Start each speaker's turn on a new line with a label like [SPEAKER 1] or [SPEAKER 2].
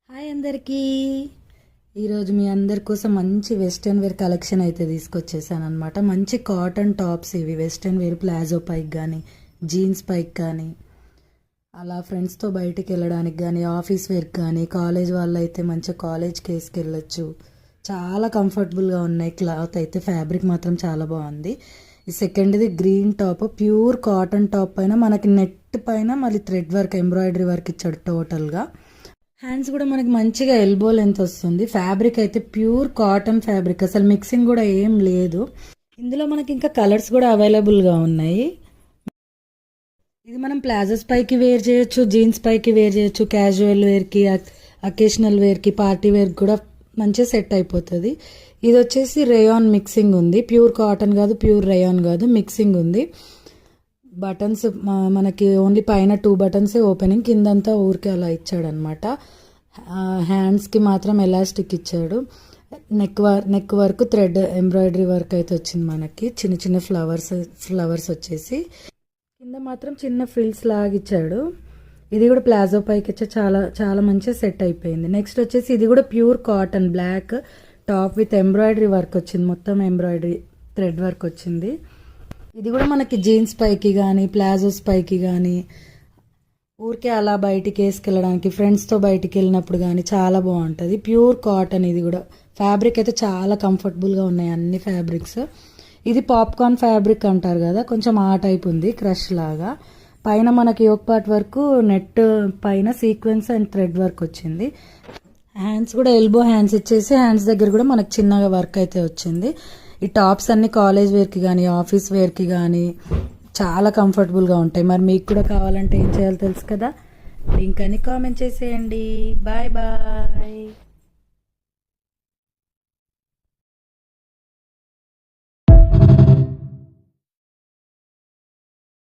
[SPEAKER 1] Hi అందరికీ. ఈరోజు మీ అందరి కోసం మంచి వెస్ట్రన్ వేర్ కలెక్షన్ అయితే తీసుకొచ్చేసాను అనమాట. మంచి కాటన్ టాప్స్ ఇవి, వెస్ట్రన్ వేర్ ప్లాజో పైకి కానీ జీన్స్ పైకి కానీ అలా ఫ్రెండ్స్తో బయటికి వెళ్ళడానికి కానీ ఆఫీస్ వేర్కి కానీ కాలేజ్ వాళ్ళు అయితే మంచిగా కాలేజ్కి వేసుకెళ్ళచ్చు. చాలా కంఫర్టబుల్గా ఉన్నాయి. క్లాత్ అయితే ఫ్యాబ్రిక్ మాత్రం చాలా బాగుంది. ఈ సెకండ్ది green top, pure cotton top పైన మనకి నెట్ పైన మళ్ళీ థ్రెడ్ వర్క్ ఎంబ్రాయిడరీ వర్క్ ఇచ్చాడు టోటల్గా. హ్యాండ్స్ కూడా మనకి మంచిగా ఎల్బో లెంత్ వస్తుంది. ఫ్యాబ్రిక్ అయితే ప్యూర్ కాటన్ ఫ్యాబ్రిక్, అసలు మిక్సింగ్ కూడా ఏం లేదు. ఇందులో మనకి ఇంకా కలర్స్ కూడా అవైలబుల్గా ఉన్నాయి. ఇది మనం ప్లాజోస్ పైకి వేర్ చేయొచ్చు, జీన్స్ పైకి వేర్ చేయొచ్చు, క్యాజువల్ వేర్కి, అకేషనల్ వేర్కి, పార్టీ వేర్కి కూడా మంచిగా సెట్ అయిపోతుంది. ఇది వచ్చేసి రేయాన్ మిక్సింగ్ ఉంది, ప్యూర్ కాటన్ కాదు, ప్యూర్ రేయాన్ కాదు, మిక్సింగ్ ఉంది. బటన్స్ మనకి ఓన్లీ పైన 2 బటన్సే ఓపెనింగ్, కిందంతా ఊరికే అలా ఇచ్చాడనమాట. హ్యాండ్స్కి మాత్రం ఎలాస్టిక్ ఇచ్చాడు. Neck work thread embroidery work అయితే వచ్చింది మనకి. చిన్న చిన్న ఫ్లవర్స్ వచ్చేసి కింద మాత్రం చిన్న ఫ్రిల్స్ లాగా ఇచ్చాడు. ఇది కూడా ప్లాజో పైకి వచ్చి చాలా చాలా మంచిగా సెట్ అయిపోయింది. నెక్స్ట్ వచ్చేసి ఇది కూడా pure cotton black top with embroidery work వచ్చింది, మొత్తం ఎంబ్రాయిడరీ థ్రెడ్ వర్క్ వచ్చింది. ఇది కూడా మనకి జీన్స్ పైకి కానీ ప్లాజోస్ పైకి కానీ ఊరికే అలా బయటికి వేసుకెళ్ళడానికి ఫ్రెండ్స్తో బయటికి వెళ్ళినప్పుడు కానీ చాలా బాగుంటుంది. Pure cotton. ఇది కూడా ఫ్యాబ్రిక్ అయితే చాలా కంఫర్టబుల్గా ఉన్నాయి అన్ని ఫ్యాబ్రిక్స్. ఇది పాప్కార్న్ ఫ్యాబ్రిక్ అంటారు కదా, కొంచెం ఆ టైప్ ఉంది, క్రష్ లాగా. పైన మనకి యోక్ పార్ట్ వరకు నెట్ పైన సీక్వెన్స్ అండ్ థ్రెడ్ వర్క్ వచ్చింది. హ్యాండ్స్ కూడా ఎల్బో హ్యాండ్స్ ఇచ్చేసి హ్యాండ్స్ దగ్గర కూడా మనకు చిన్నగా వర్క్ అయితే వచ్చింది. ఈ టాప్స్ అన్ని కాలేజ్ వేర్కి కానీ ఆఫీస్ వేర్కి కానీ చాలా కంఫర్టబుల్గా ఉంటాయి. మరి మీకు కూడా కావాలంటే ఏం చేయాలో తెలుసు కదా, లింక్ అని కామెంట్ చేసేయండి. Bye bye.